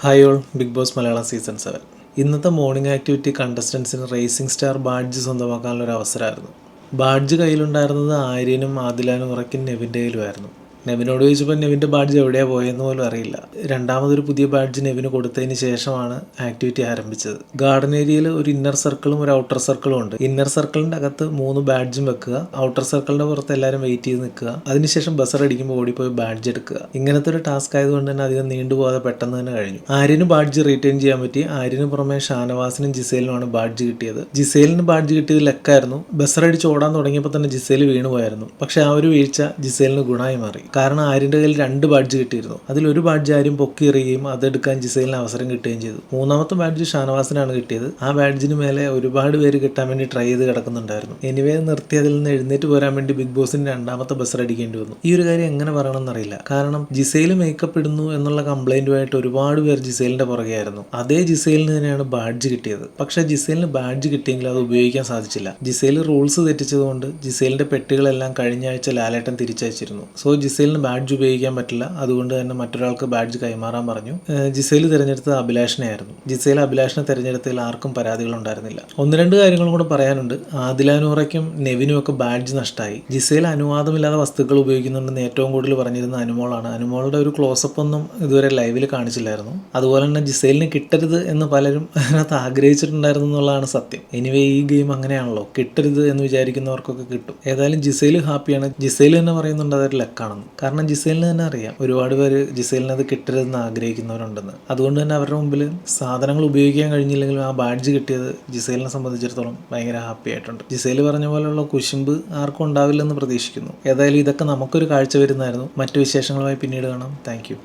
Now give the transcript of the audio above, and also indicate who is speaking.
Speaker 1: Hi all, big boss Malayalam season 7 ഇന്നത്തെ morning activity കണ്ടസ്റ്റൻസിന് racing star badge സ്വന്തമാക്കാനുള്ള ഒരു അവസരമായിരുന്നു. ബാഡ്ജ് കയ്യിലുണ്ടായിരുന്നത് ആര്യനും ആദിലാനും ഉറക്കിൻ നെവിൻ്റെ കയ്യിലുമായിരുന്നു. നെവിനോട് ചോദിച്ചപ്പോൾ നെവിൻ്റെ ബാഡ്ജ് എവിടെയാണ് പോയെന്ന് പോലും അറിയില്ല. രണ്ടാമതൊരു പുതിയ ബാഡ്ജ് നെവിന് കൊടുത്തതിന് ശേഷമാണ് ആക്ടിവിറ്റി ആരംഭിച്ചത്. ഗാർഡൻ ഏരിയയിൽ ഒരു ഇന്നർ സർക്കിളും ഒരു ഔട്ടർ സർക്കിളും ഉണ്ട്. ഇന്നർ സർക്കിളിൻ്റെ അകത്ത് 3 ബാഡ്ജും വെക്കുക, ഔട്ടർ സർക്കിളിൻ്റെ പുറത്ത് എല്ലാവരും വെയിറ്റ് ചെയ്ത് നിൽക്കുക, അതിനുശേഷം ബസർ അടിക്കുമ്പോൾ ഓടിപ്പോയി ബാഡ്ജ് എടുക്കുക. ഇങ്ങനത്തെ ഒരു ടാസ്ക് ആയതുകൊണ്ട് തന്നെ അധികം നീണ്ടുപോകാതെ പെട്ടെന്ന് തന്നെ കഴിഞ്ഞു. ആര്യന് ബാഡ്ജ് റീറ്റെയിൻ ചെയ്യാൻ പറ്റി. ആര്യന് പുറമെ ഷാനവാസിനും ജിസേലിനുമാണ് ബാഡ്ജ് കിട്ടിയത്. ജിസേലിന് ബാഡ്ജ് കിട്ടിയത് ലെക്കായിരുന്നു. ബസർ അടിച്ച് ഓടാൻ തുടങ്ങിയപ്പോൾ തന്നെ ജിസേൽ വീണുപോയായിരുന്നു. പക്ഷെ ആ ഒരു വീഴ്ച ജിസേലിന് ഗുണമായി മാറി. കാരണം ആര്യൻ്റെ കയ്യിൽ 2 ബാഡ്ജ് കിട്ടിയിരുന്നു. അതിലൊരു ബാഡ്ജ് ആര്യം പൊക്കി എറിയുകയും അതെടുക്കാൻ ജിസേലിന് അവസരം കിട്ടുകയും ചെയ്തു. 3ാമത്തെ ബാഡ്ജ് ഷാനവാസിനാണ് കിട്ടിയത്. ആ ബാഡ്ജിന് മേലെ ഒരുപാട് പേര് കിട്ടാൻ വേണ്ടി ട്രൈ ചെയ്ത് കിടക്കുന്നുണ്ടായിരുന്നു. എനിവേ നിർത്തി അതിൽ നിന്ന് എഴുന്നേറ്റ് പോരാൻ വേണ്ടി ബിഗ് ബോസിന് 2ാമത്തെ ബസർ അടിക്കേണ്ടി വന്നു. ഈ ഒരു കാര്യം എങ്ങനെ പറയണമെന്നറിയില്ല. കാരണം ജിസേൽ മേക്കപ്പ് ഇടുന്നു എന്നുള്ള കംപ്ലൈന്റുമായിട്ട് ഒരുപാട് പേർ ജിസേലിന്റെ പുറകെയായിരുന്നു. അതേ ജിസേലിന് തന്നെയാണ് ബാഡ്ജ് കിട്ടിയത്. പക്ഷെ ജിസേലിന് ബാഡ്ജ് കിട്ടിയെങ്കിൽ അത് ഉപയോഗിക്കാൻ സാധിച്ചില്ല. ജിസേൽ റൂൾസ് തെറ്റിച്ചതുകൊണ്ട് ജിസേലിന്റെ പെട്ടികളെല്ലാം കഴിഞ്ഞ ആഴ്ച ലാലേട്ടൻ തിരിച്ചയച്ചിരുന്നു. സോ ജിസേലിന് ബാഡ്ജ് ഉപയോഗിക്കാൻ പറ്റില്ല. അതുകൊണ്ട് തന്നെ മറ്റൊരാൾക്ക് ബാഡ്ജ് കൈമാറാൻ പറഞ്ഞു. ജിസേൽ തിരഞ്ഞെടുത്തത് അഭിലാഷിനെ ആയിരുന്നു. ജിസേൽ അഭിലാഷിനെ തിരഞ്ഞെടുത്തതിൽ ആർക്കും പരാതികൾ ഉണ്ടായിരുന്നില്ല. 1-2 കാര്യങ്ങളും കൂടെ പറയാനുണ്ട്. ആദിലാനൂറയ്ക്കും നെവിനും ഒക്കെ ബാഡ്ജ് നഷ്ടമായി. ജിസേൽ അനുവാദമില്ലാതെ വസ്തുക്കൾ ഉപയോഗിക്കുന്നുണ്ടെന്ന് ഏറ്റവും കൂടുതൽ പറഞ്ഞിരുന്ന അനുമോളാണ്. അനുമോളുടെ ഒരു ക്ലോസപ്പ് ഒന്നും ഇതുവരെ ലൈവിൽ കാണിച്ചില്ലായിരുന്നു. അതുപോലെ തന്നെ ജിസേലിന് കിട്ടരുത് എന്ന് പലരും അതിനകത്ത് ആഗ്രഹിച്ചിട്ടുണ്ടായിരുന്നു എന്നുള്ളതാണ് സത്യം. എനിവേ ഈ ഗെയിം അങ്ങനെയാണല്ലോ, കിട്ടരുത് എന്ന് വിചാരിക്കുന്നവർക്കൊക്കെ കിട്ടും. ഏതായാലും ജിസേൽ ഹാപ്പിയാണ്. ജിസേൽ തന്നെ പറയുന്നുണ്ട് അതൊരു ലക്കാണെന്ന്. കാരണം ജിസേലിന് തന്നെ അറിയാം ഒരുപാട് പേര് ജിസേലിന് അത് കിട്ടരുതെന്ന് ആഗ്രഹിക്കുന്നവരുണ്ടെന്ന്. അതുകൊണ്ട് തന്നെ അവരുടെ മുമ്പിൽ സാധനങ്ങൾ ഉപയോഗിക്കാൻ കഴിഞ്ഞില്ലെങ്കിലും ആ ബാഡ്ജ് കിട്ടിയത് ജിസേലിനെ സംബന്ധിച്ചിടത്തോളം ഭയങ്കര ഹാപ്പി ആയിട്ടുണ്ട്. ജിസേൽ പറഞ്ഞ പോലെയുള്ള കുശുമ്പ് ആർക്കും ഉണ്ടാവില്ലെന്ന് പ്രതീക്ഷിക്കുന്നു. ഏതായാലും ഇതൊക്കെ നമുക്കൊരു കാഴ്ച വരുന്നതായിരുന്നു. മറ്റു വിശേഷങ്ങളുമായി പിന്നീട് കാണാം. താങ്ക്